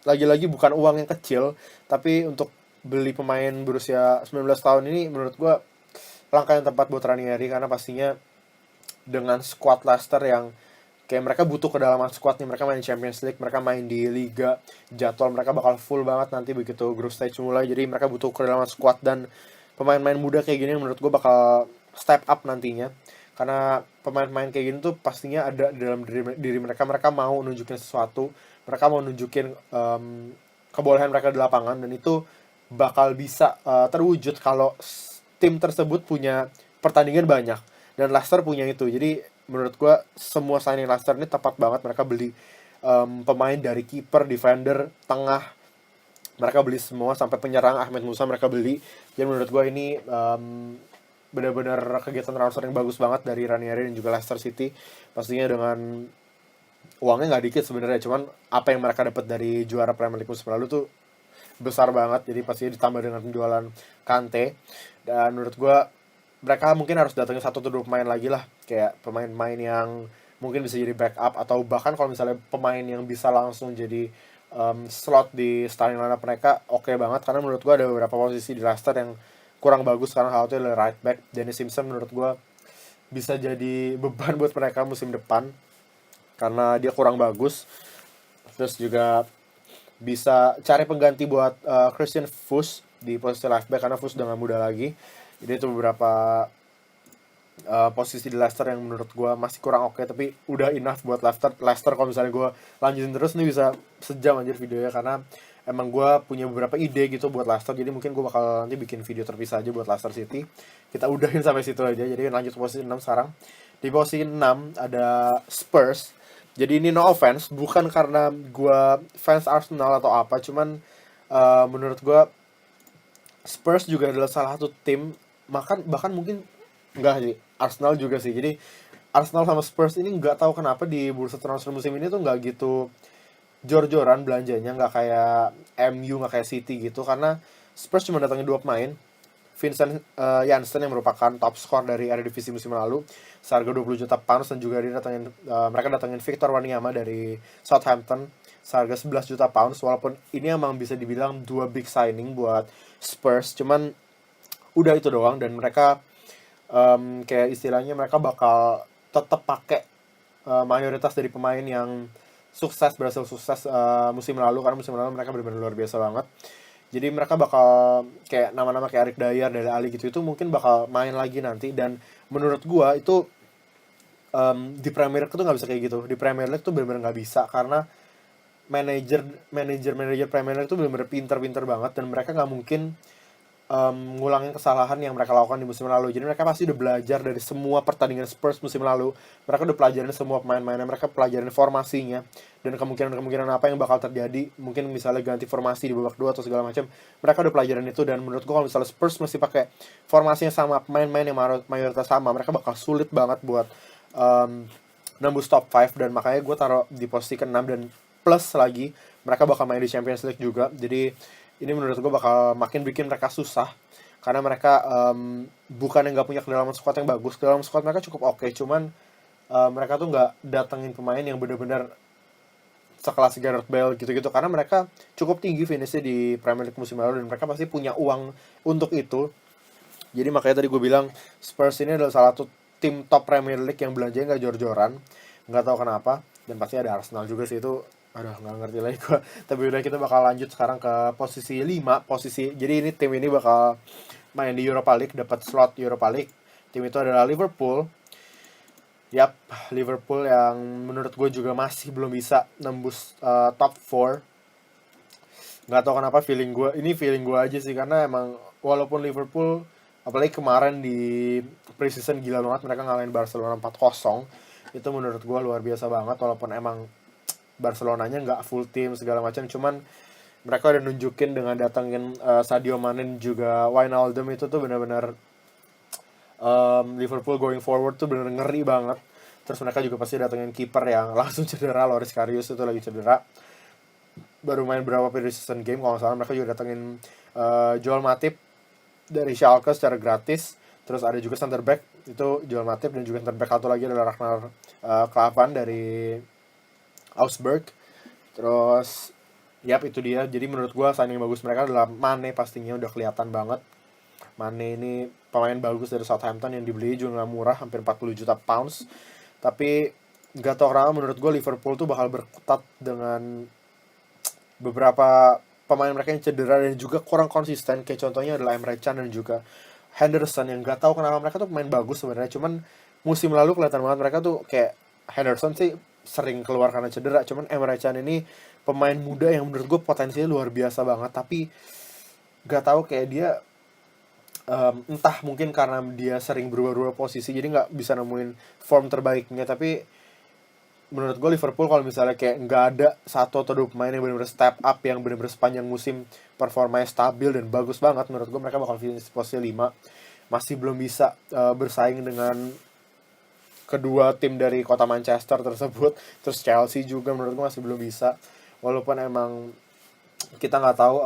lagi-lagi bukan uang yang kecil, tapi untuk beli pemain berusia 19 tahun ini menurut gue langkah yang tepat buat Ranieri, karena pastinya dengan squad Leicester yang kayak mereka butuh kedalaman squad nih. Mereka main Champions League, mereka main di Liga, jadwal mereka bakal full banget nanti begitu group stage mulai. Jadi mereka butuh kedalaman squad, dan pemain-pemain muda kayak gini menurut gue bakal step up nantinya. Karena pemain-pemain kayak gini tuh pastinya ada di dalam diri mereka. Mereka mau nunjukin sesuatu, mereka mau nunjukin kebolehan mereka di lapangan, dan itu bakal bisa terwujud kalau tim tersebut punya pertandingan banyak, dan Leicester punya itu. Jadi menurut gue semua signing Leicester ini tepat banget. Mereka beli pemain dari kiper, defender, tengah, mereka beli semua, sampai penyerang Ahmed Musa mereka beli. Jadi menurut gue ini benar-benar kegiatan transfer yang bagus banget dari Ranieri dan juga Leicester City. Pastinya dengan uangnya nggak dikit sebenarnya, cuman apa yang mereka dapat dari juara Premier League musim lalu tuh besar banget. Jadi pastinya ditambah dengan penjualan Kante, dan menurut gue mereka mungkin harus datangin satu atau dua pemain lagi lah, kayak pemain-pemain yang mungkin bisa jadi backup, atau bahkan kalau misalnya pemain yang bisa langsung jadi slot di starting lineup mereka, oke banget. Karena menurut gue ada beberapa posisi di Leicester yang kurang bagus sekarang. Hal itu adalah right back. Dennis Simpson menurut gue bisa jadi beban buat mereka musim depan karena dia kurang bagus. Terus juga bisa cari pengganti buat Christian Fuchs di posisi left back, karena Fuchs udah gak muda lagi. Jadi itu beberapa posisi di Leicester yang menurut gue masih kurang oke, tapi udah enough buat Leicester. Kalau misalnya gue lanjutin terus nih bisa sejam anjir videonya, karena emang gue punya beberapa ide gitu buat Leicester. Jadi mungkin gue bakal nanti bikin video terpisah aja buat Leicester City. Kita udahin sampai situ aja. Jadi lanjut ke posisi 6 sekarang. Di posisi 6 ada Spurs. Jadi ini no offense, bukan karena gue fans Arsenal atau apa, cuman menurut gue Spurs juga adalah salah satu tim, bahkan mungkin enggak sih, Arsenal juga sih. Jadi Arsenal sama Spurs ini nggak tahu kenapa di bursa transfer musim ini tuh nggak gitu jor-joran belanjanya, nggak kayak MU, nggak kayak City gitu. Karena Spurs cuma datangin dua pemain, Vincent Janssen yang merupakan top skor dari Eredivisie musim lalu, seharga 20 juta pounds, dan juga mereka datangin Victor Wanyama dari Southampton seharga 11 juta pounds. Walaupun ini emang bisa dibilang dua big signing buat Spurs, cuman udah itu doang, dan mereka kayak istilahnya mereka bakal tetap pakai mayoritas dari pemain yang berhasil sukses musim lalu, karena musim lalu mereka benar-benar luar biasa banget. Jadi mereka bakal kayak nama-nama kayak Arik Dayar, Dele Ali gitu, itu mungkin bakal main lagi nanti. Dan menurut gua itu di Premier League tuh nggak bisa kayak gitu. Di Premier League tuh benar-benar nggak bisa, karena manajer Premier League tuh benar-benar pinter-pinter banget, dan mereka nggak mungkin ngulangin kesalahan yang mereka lakukan di musim lalu. Jadi mereka pasti udah belajar dari semua pertandingan Spurs musim lalu. Mereka udah pelajarin semua pemain-pemainnya, mereka pelajarin formasinya dan kemungkinan-kemungkinan apa yang bakal terjadi. Mungkin misalnya ganti formasi di babak 2 atau segala macam. Mereka udah pelajarin itu, dan menurut gua kalau misalnya Spurs masih pakai formasinya sama, pemain-pemain yang mayoritas sama, mereka bakal sulit banget buat nembus top 5. Dan makanya gue taruh di posisi ke-6, dan plus lagi mereka bakal main di Champions League juga. Jadi ini menurut gue bakal makin bikin mereka susah, karena mereka bukan yang nggak punya kedalaman squad yang bagus. Kedalaman squad mereka cukup oke, cuman mereka tuh nggak datengin pemain yang benar-benar sekelas Gareth Bale gitu-gitu, karena mereka cukup tinggi finishnya di Premier League musim lalu, dan mereka pasti punya uang untuk itu. Jadi makanya tadi gue bilang Spurs ini adalah salah satu tim top Premier League yang belanjanya nggak jor-joran, nggak tahu kenapa. Dan pasti ada Arsenal juga sih, itu aduh nggak ngerti lagi gue. Tapi udah, kita bakal lanjut sekarang ke posisi 5. Jadi ini tim ini bakal main di Europa League, dapat slot Europa League. Tim itu adalah Liverpool. Yap, Liverpool yang menurut gue juga masih belum bisa nembus top 4. Nggak tahu kenapa, feeling gue aja sih, karena emang walaupun Liverpool apalagi kemarin di preseason gila banget, mereka ngalahin Barcelona 4-0. Itu menurut gue luar biasa banget, walaupun emang Barcelonanya nggak full team segala macam, cuman mereka udah nunjukin dengan datangin Sadio Mane juga Wijnaldum. Itu tuh benar-benar Liverpool going forward tuh benar ngeri banget. Terus mereka juga pasti datengin kiper yang langsung cedera, Loris Karius itu lagi cedera, baru main berapa preseason game kalau nggak salah. Mereka juga datengin Joel Matip dari Schalke secara gratis. Terus ada juga center back itu Joel Matip, dan juga center back satu lagi adalah Ragnar Klavan dari Augsburg. Terus yap, itu dia. Jadi menurut gue signing bagus mereka adalah Mane, pastinya udah kelihatan banget. Mane ini pemain bagus dari Southampton yang dibeli juga nggak murah, hampir 40 juta pounds. Tapi nggak tau kenapa menurut gue Liverpool tuh bakal berkutat dengan beberapa pemain mereka yang cedera dan juga kurang konsisten. Kayak contohnya adalah Emre Can dan juga Henderson, yang nggak tahu kenapa mereka tuh pemain bagus sebenarnya, cuman musim lalu kelihatan banget mereka tuh kayak Henderson sih sering keluar karena cedera, cuman Emre Can ini pemain muda yang menurut gue potensinya luar biasa banget. Tapi nggak tahu kayak dia entah mungkin karena dia sering berubah-ubah posisi jadi nggak bisa nemuin form terbaiknya. Tapi menurut gue Liverpool kalau misalnya kayak nggak ada satu atau dua pemain yang benar-benar step up, yang benar-benar sepanjang musim performanya stabil dan bagus banget, menurut gue mereka bakal finish posisi 5. Masih belum bisa bersaing dengan kedua tim dari kota Manchester tersebut. Terus Chelsea juga menurut gue masih belum bisa, walaupun emang kita nggak tahu,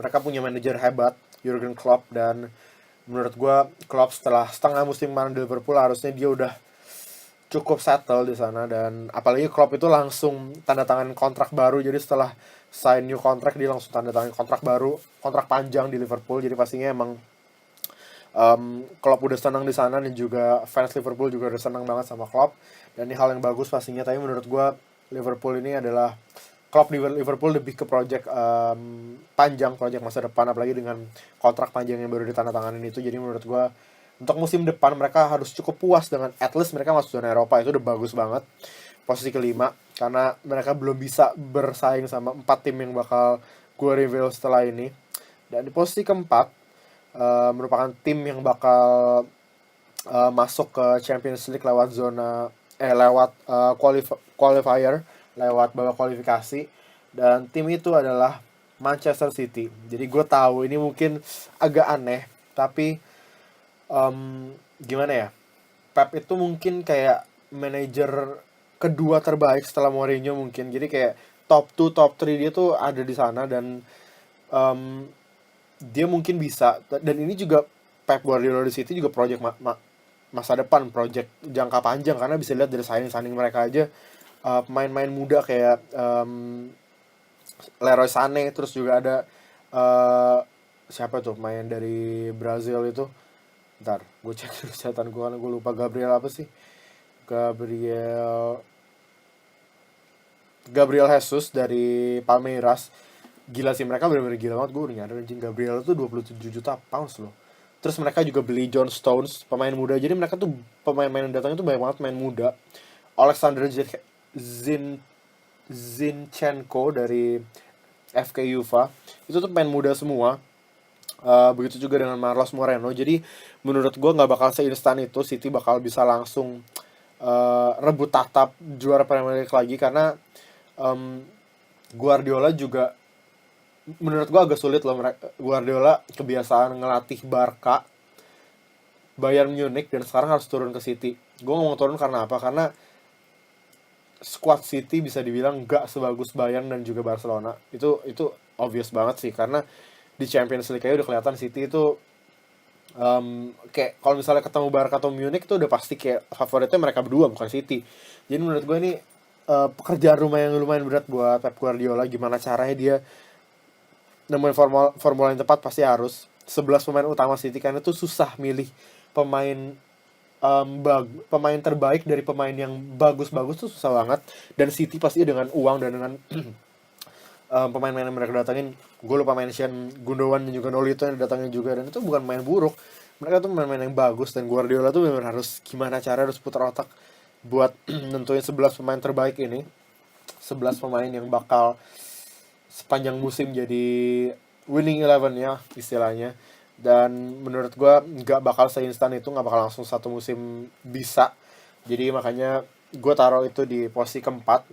mereka punya manajer hebat Jurgen Klopp. Dan menurut gue Klopp setelah setengah musim kemarin di Liverpool harusnya dia udah cukup settle di sana. Dan apalagi Klopp itu langsung tanda tangan kontrak baru, jadi setelah sign new contract dia langsung tanda tangan kontrak baru, kontrak panjang di Liverpool. Jadi pastinya emang Klopp udah senang di sana, dan juga fans Liverpool juga udah senang banget sama Klopp. Dan ini hal yang bagus pastinya. Tapi menurut gue Liverpool ini adalah Klopp di Liverpool lebih ke project panjang, project masa depan, apalagi dengan kontrak panjang yang baru ditandatanganin itu. Jadi menurut gue untuk musim depan mereka harus cukup puas dengan at least mereka masuk zona Eropa, itu udah bagus banget. Posisi ke-5, karena mereka belum bisa bersaing sama 4 tim yang bakal gue reveal setelah ini. Dan di posisi ke-4 merupakan tim yang bakal masuk ke Champions League lewat qualifier, lewat babak kualifikasi. Dan tim itu adalah Manchester City. Jadi gue tahu ini mungkin agak aneh, tapi gimana ya, Pep itu mungkin kayak manajer kedua terbaik setelah Mourinho mungkin. Jadi kayak top 2, top 3 dia tuh ada di sana. Dan dia mungkin bisa. Dan ini juga Pep Guardiola di City juga project masa depan, project jangka panjang, karena bisa lihat dari signing mereka aja pemain-pemain muda kayak Leroy Sané. Terus juga ada siapa tuh main dari Brazil itu, ntar gue cek dulu catatan gue karena gue lupa. Gabriel apa sih, Gabriel Gabriel Jesus dari Palmeiras. Gila sih, mereka bener-bener gila banget. Gue udah nyadar anjing, Gabriel tuh 27 juta pounds loh. Terus mereka juga beli John Stones, pemain muda. Jadi mereka tuh pemain-pemain yang datangnya tuh banyak banget pemain muda. Alexander Zinchenko dari FK Juve itu tuh pemain muda semua. Begitu juga dengan Marlos Moreno. Jadi menurut gue nggak bakal seinstan itu City bakal bisa langsung rebut tatap juara Premier League lagi, karena Guardiola juga menurut gue agak sulit loh. Guardiola kebiasaan ngelatih Barca, Bayern Munich, dan sekarang harus turun ke City. Gue ngomong turun karena apa? Karena squad City bisa dibilang gak sebagus Bayern dan juga Barcelona. Itu obvious banget sih, karena di Champions League kayak udah kelihatan City itu kayak kalau misalnya ketemu Barca atau Munich itu udah pasti kayak favoritnya mereka berdua, bukan City. Jadi menurut gue ini pekerjaan rumah yang lumayan berat buat Pep Guardiola. Gimana caranya dia nemuin formula yang tepat. Pasti harus 11 pemain utama City, karena itu susah milih pemain pemain terbaik dari pemain yang bagus-bagus tuh susah banget. Dan City pasti dengan uang dan dengan pemain-pemain yang mereka datangin, gue lupa mention Gundogan dan juga Nolito yang datangin juga, dan itu bukan main buruk. Mereka tuh main-main yang bagus, dan Guardiola tuh benar harus gimana cara harus putar otak buat nentuin 11 pemain terbaik ini. 11 pemain yang bakal sepanjang musim jadi winning 11 ya istilahnya. Dan menurut gue nggak bakal seinstan itu, nggak bakal langsung satu musim bisa. Jadi makanya gue taruh itu di posisi keempat.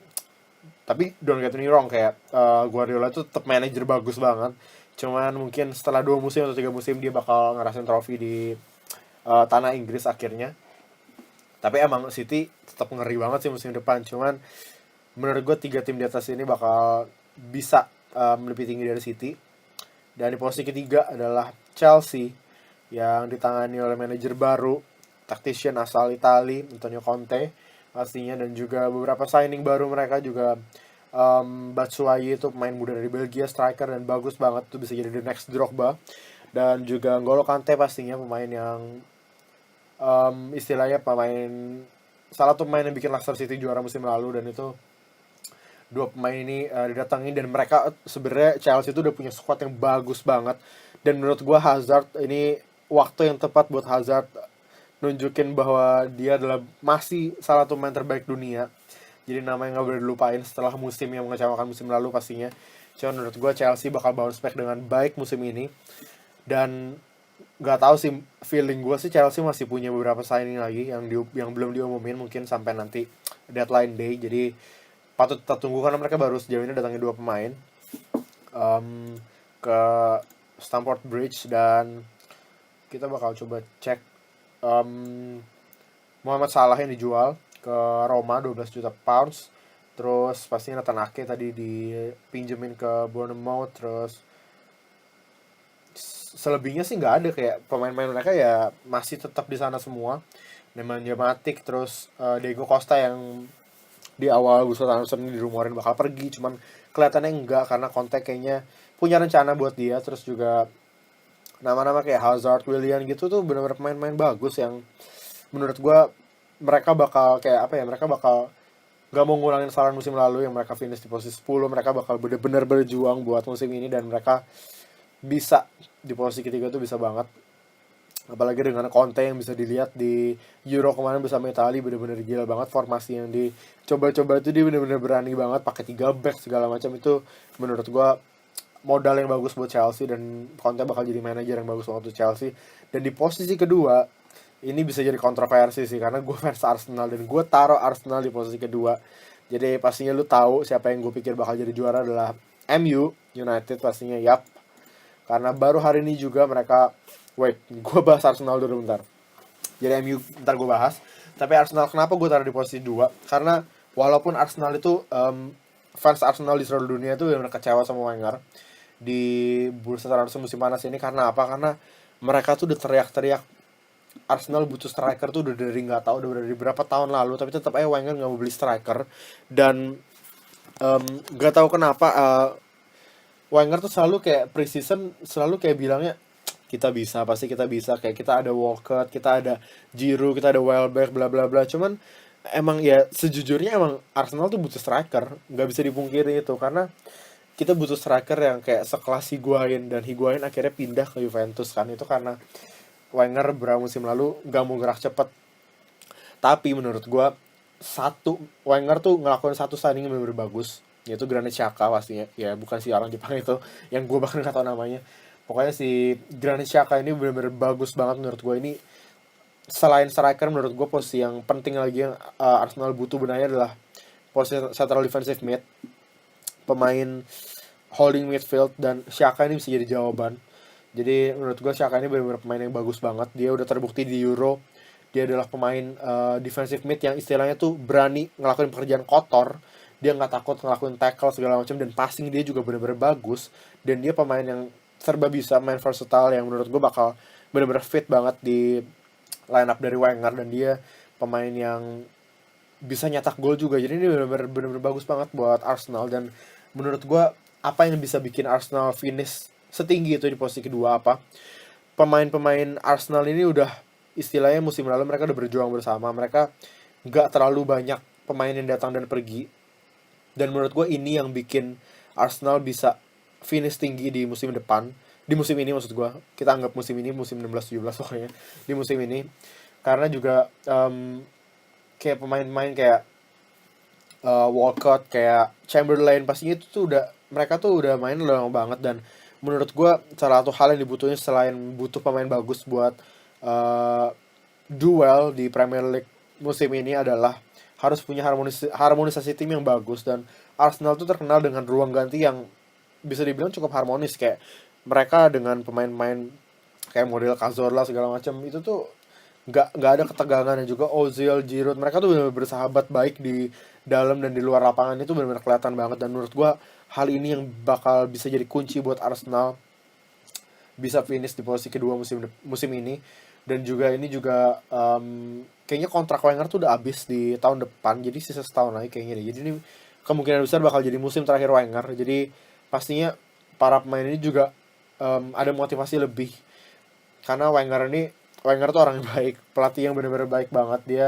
Tapi don't get me wrong, kayak Guardiola itu tetap manajer bagus banget. Cuman mungkin setelah 2 musim atau 3 musim dia bakal ngerasain trofi di tanah Inggris akhirnya. Tapi emang City tetap ngeri banget sih musim depan. Cuman menurut gue 3 tim di atas ini bakal bisa lebih tinggi dari City. Dan di posisi ketiga adalah Chelsea yang ditangani oleh manajer baru, tactician asal Italia, Antonio Conte pastinya, dan juga beberapa signing baru mereka juga. Batshuayi itu pemain muda dari Belgia, striker dan bagus banget tuh, bisa jadi the next Drogba. Dan juga N'Golo Kante pastinya pemain yang istilahnya salah satu pemain yang bikin Leicester City juara musim lalu. Dan itu 2 pemain ini didatangin, dan mereka sebenarnya Chelsea itu udah punya squad yang bagus banget. Dan menurut gue Hazard ini waktu yang tepat buat Hazard nunjukin bahwa dia adalah masih salah satu pemain terbaik dunia. Jadi namanya nggak boleh dilupain setelah musim yang mengecewakan musim lalu pastinya. Cuma menurut gue Chelsea bakal bounce back dengan baik musim ini. Dan nggak tahu sih, feeling gue sih Chelsea masih punya beberapa signing lagi yang belum diumumin, mungkin sampai nanti deadline day. Jadi patut kita tunggu, karena mereka baru sejauh ini datangin 2 pemain ke Stamford Bridge. Dan kita bakal coba cek Mohamed Salah yang dijual ke Roma 12 juta pounds. Terus pastinya Nathan Ake tadi dipinjemin ke Bournemouth. Terus selebihnya sih nggak ada, kayak pemain-pemain mereka ya masih tetap di sana semua. Nemanja Matic, terus Diego Costa yang di awal Gustav Anderson dirumorin bakal pergi, cuman kelihatannya enggak, karena Conte kayaknya punya rencana buat dia. Terus juga nama-nama kayak Hazard, Willian gitu tuh benar-benar pemain-pemain bagus yang menurut gue mereka bakal kayak apa ya, mereka bakal gak mau ngulangin kesalahan musim lalu yang mereka finish di posisi 10. Mereka bakal bener-bener berjuang buat musim ini, dan mereka bisa di posisi ketiga tuh bisa banget. Apalagi dengan Conte yang bisa dilihat di Euro kemarin bersama Italia, bener-bener gila banget formasi yang dicoba-coba itu. Dia bener-bener berani banget pakai 3 back segala macam. Itu menurut gua modal yang bagus buat Chelsea, dan Conte bakal jadi manajer yang bagus untuk Chelsea. Dan di posisi kedua ini bisa jadi kontroversi sih, karena gue fans Arsenal dan gue taruh Arsenal di posisi kedua. Jadi pastinya lu tahu siapa yang gue pikir bakal jadi juara adalah MU United pastinya, yap. Karena baru hari ini juga mereka, gue bahas Arsenal dulu bentar. Jadi MU ntar gue bahas. Tapi Arsenal, kenapa gue taruh di posisi 2? Karena walaupun Arsenal itu fans Arsenal di seluruh dunia itu benar kecewa sama Wenger di bursa transfer musim panas ini. Karena apa? Karena mereka tuh udah teriak-teriak Arsenal butuh striker tuh udah dari nggak tahu, udah dari berapa tahun lalu, tapi tetap aja Wenger nggak mau beli striker. Dan nggak tahu kenapa Wenger tuh selalu kayak pre-season selalu kayak bilangnya kita bisa, pasti kita bisa, kayak kita ada Walcott, kita ada Giroud, kita ada Welbeck, bla bla bla. Cuman emang ya sejujurnya emang Arsenal tuh butuh striker, nggak bisa dipungkiri itu, karena kita butuh striker yang kayak sekelas Higuain, dan Higuain akhirnya pindah ke Juventus kan, itu karena Wenger beberapa musim lalu nggak mau gerak cepet. Tapi menurut gua Wenger tuh ngelakuin satu signing yang bener-bener bagus, yaitu Granit Xhaka pastinya. Ya bukan si orang Jepang itu yang gua bahkan nggak tahu namanya. Pokoknya si Granit Xhaka ini bener-bener bagus banget menurut gua. Ini selain striker, menurut gua posisi yang penting lagi yang Arsenal butuh benarnya adalah posisi central defensive mid, pemain holding midfield, dan Xhaka ini bisa jadi jawaban. Jadi menurut gue Xhaka ini benar-benar pemain yang bagus banget. Dia udah terbukti di Euro. Dia adalah pemain defensive mid yang istilahnya tuh berani ngelakuin pekerjaan kotor. Dia nggak takut ngelakuin tackle segala macam, dan passing dia juga benar-benar bagus. Dan dia pemain yang serba bisa, main versatile, yang menurut gue bakal benar-benar fit banget di line up dari Wenger. Dan dia pemain yang bisa nyetak gol juga. Jadi ini benar-benar bagus banget buat Arsenal. Dan menurut gue apa yang bisa bikin Arsenal finish setinggi itu di posisi kedua, apa pemain-pemain Arsenal ini udah istilahnya musim lalu mereka udah berjuang bersama, mereka nggak terlalu banyak pemain yang datang dan pergi, dan menurut gue ini yang bikin Arsenal bisa finish tinggi di musim depan, di musim ini maksud gue, kita anggap musim ini musim 16-17 pokoknya, di musim ini. Karena juga kayak pemain-pemain kayak Walcott, kayak Chamberlain, pastinya itu tuh udah, mereka tuh udah main lama banget. Dan menurut gue salah satu hal yang dibutuhin selain butuh pemain bagus buat uh, duel di Premier League musim ini adalah harus punya harmonisasi tim yang bagus. Dan Arsenal tuh terkenal dengan ruang ganti yang bisa dibilang cukup harmonis, kayak mereka dengan pemain-pemain kayak model Cazorla segala macam itu tuh nggak ada ketegangan. Dan juga Ozil, Giroud, mereka tuh benar-benar bersahabat baik di dalam dan di luar lapangan, itu benar-benar kelihatan banget. Dan menurut gua hal ini yang bakal bisa jadi kunci buat Arsenal bisa finish di posisi kedua musim ini. Dan juga ini juga kayaknya kontrak Wenger tuh udah habis di tahun depan, jadi sisa setahun lagi kayaknya deh. Jadi ini kemungkinan besar bakal jadi musim terakhir Wenger. Jadi pastinya para pemain ini juga ada motivasi lebih, karena Wenger tuh orang yang baik, pelatih yang benar-benar baik banget. Dia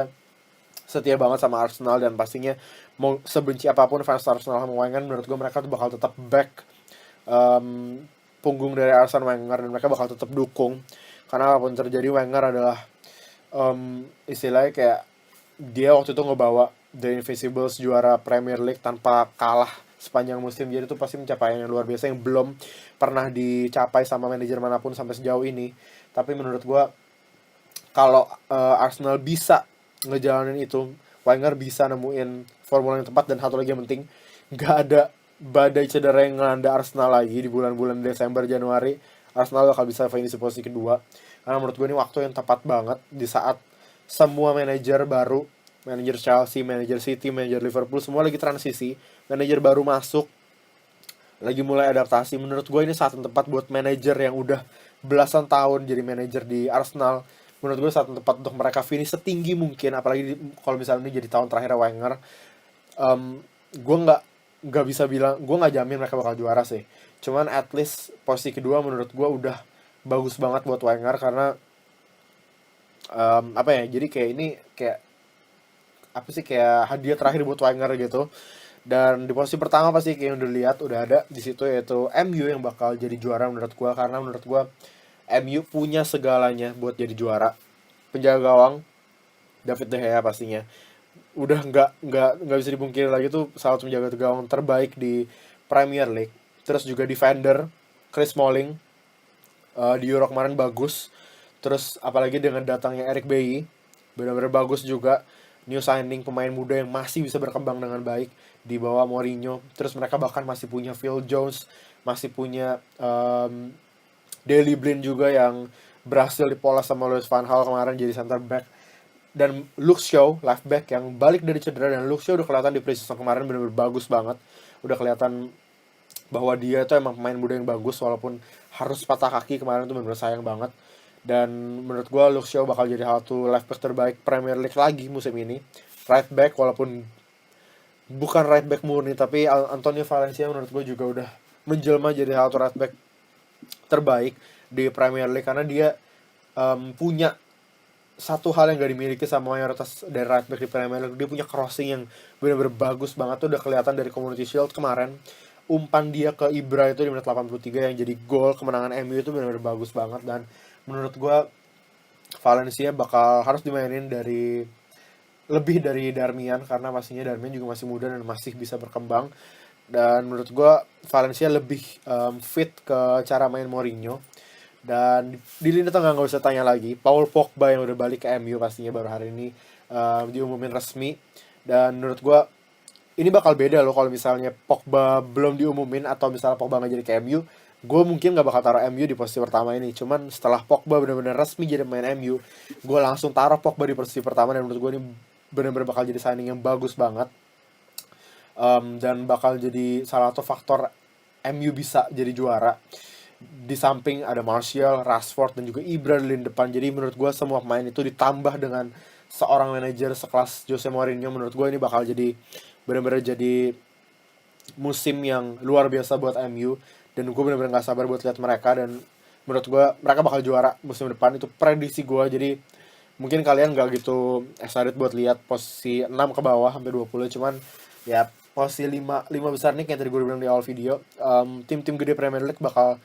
setia banget sama Arsenal, dan pastinya mau sebenci apapun fans Arsenal sama Wenger, menurut gue mereka tuh bakal tetap back um, punggung dari Arsene Wenger, dan mereka bakal tetap dukung. Karena apapun terjadi, Wenger adalah istilahnya kayak dia waktu itu ngebawa The Invincibles juara Premier League tanpa kalah sepanjang musim. Jadi itu pasti pencapaian yang luar biasa yang belum pernah dicapai sama manajer manapun sampai sejauh ini. Tapi menurut gue kalau Arsenal bisa ngejalanin itu, Wenger bisa nemuin formula yang tepat. Dan satu lagi yang penting, nggak ada badai cedera yang ngelanda Arsenal lagi di bulan-bulan Desember Januari. Arsenal bakal bisa finish di posisi kedua, karena menurut gue ini waktu yang tepat banget di saat semua manajer baru, manajer Chelsea, manajer City, manajer Liverpool, semua lagi transisi, manajer baru masuk, lagi mulai adaptasi. Menurut gue ini saat yang tepat buat manajer yang udah belasan tahun jadi manajer di Arsenal. Menurut gue saat yang tepat untuk mereka finish setinggi mungkin, apalagi kalau misalnya ini jadi tahun terakhir Wenger. Gue nggak bisa bilang, gue nggak jamin mereka bakal juara sih, cuman at least posisi kedua menurut gue udah bagus banget buat Wenger. Karena apa ya, jadi kayak ini kayak apa sih, kayak hadiah terakhir buat Wenger gitu. Dan di posisi pertama pasti kayak udah lihat udah ada di situ, yaitu MU yang bakal jadi juara menurut gua. Karena menurut gua MU punya segalanya buat jadi juara. Penjaga gawang David De Gea pastinya udah nggak bisa dipungkiri lagi, tuh salah satu penjaga gawang terbaik di Premier League. Terus juga defender Chris Smalling di Euro kemarin bagus. Terus apalagi dengan datangnya Eric Bailly, benar-benar bagus juga. New signing, pemain muda yang masih bisa berkembang dengan baik di bawah Mourinho. Terus mereka bahkan masih punya Phil Jones, masih punya Daley Blind juga yang berhasil dipoles sama Louis van Gaal kemarin jadi center back. Dan Luke Shaw, left back yang balik dari cedera. Dan Luke Shaw udah kelihatan di pre-season kemarin benar-benar bagus banget. Udah kelihatan bahwa dia itu emang pemain muda yang bagus, walaupun harus patah kaki kemarin, tuh benar-benar sayang banget. Dan menurut gue Luke Shaw bakal jadi salah satu left back terbaik Premier League lagi musim ini. Right back, walaupun bukan right back murni, tapi Antonio Valencia menurut gue juga udah menjelma jadi salah satu right back terbaik di Premier League, karena dia punya satu hal yang gak dimiliki sama mayoritas dari right back di Premier League. Dia punya crossing yang benar-benar bagus banget, tuh udah kelihatan dari Community Shield kemarin. Umpan dia ke Ibra itu di menit 83 yang jadi gol kemenangan MU itu benar-benar bagus banget. Dan menurut gue Valencia bakal harus dimainin dari lebih dari Darmian, karena pastinya Darmian juga masih muda dan masih bisa berkembang. Dan menurut gue Valencia lebih fit ke cara main Mourinho. Dan di lini tengah nggak usah tanya lagi, Paul Pogba yang udah balik ke MU pastinya baru hari ini diumumin resmi. Dan menurut gue ini bakal beda loh kalau misalnya Pogba belum diumumin atau misalnya Pogba nggak jadi ke MU. Gue mungkin nggak bakal taruh MU di posisi pertama ini. Cuman setelah Pogba benar-benar resmi jadi main MU, gue langsung taruh Pogba di posisi pertama. Dan menurut gue ini benar-benar bakal jadi signing yang bagus banget. Dan bakal jadi salah satu faktor MU bisa jadi juara. Di samping ada Martial, Rashford, dan juga Ibra di lini depan. Jadi menurut gue semua pemain itu ditambah dengan seorang manajer sekelas Jose Mourinho, menurut gue ini bakal jadi benar-benar jadi musim yang luar biasa buat MU. Dan gue benar-benar gak sabar buat lihat mereka. Dan menurut gue mereka bakal juara musim depan, itu prediksi gue. Jadi mungkin kalian gak gitu excited buat lihat posisi 6 ke bawah sampai 20, cuman ya posisi 5 besar nih kayak tadi gue bilang di awal video, tim-tim gede Premier League bakal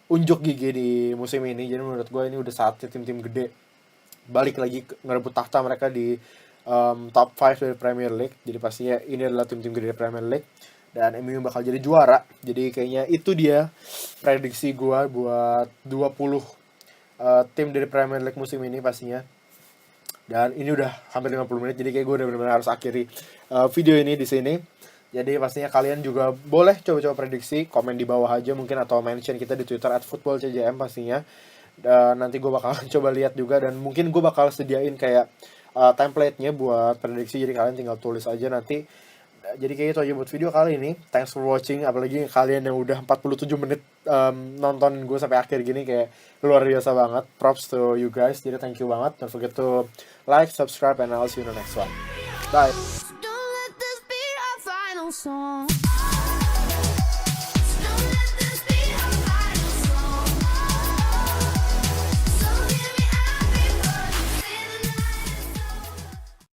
unjuk gigi di musim ini. Jadi menurut gue ini udah saatnya tim-tim gede balik lagi ngerebut tahta mereka di top 5 dari Premier League. Jadi pastinya ini adalah tim-tim gede dari Premier League dan MU bakal jadi juara. Jadi kayaknya itu dia prediksi gue buat 20 tim dari Premier League musim ini pastinya. Dan ini udah hampir 50 menit, jadi kayak gue udah benar-benar harus akhiri video ini di sini. Jadi pastinya kalian juga boleh coba-coba prediksi, komen di bawah aja mungkin, atau mention kita di Twitter @footballcjm pastinya. Dan nanti gue bakal coba lihat juga, dan mungkin gue bakal sediain kayak template-nya buat prediksi, jadi kalian tinggal tulis aja nanti. Jadi kayak itu aja buat video kali ini. Thanks for watching, apalagi kalian yang udah 47 menit nonton gue sampai akhir gini, kayak luar biasa banget. Props to you guys, jadi thank you banget. Don't forget to like, subscribe, and I'll see you in the next one. Bye. Song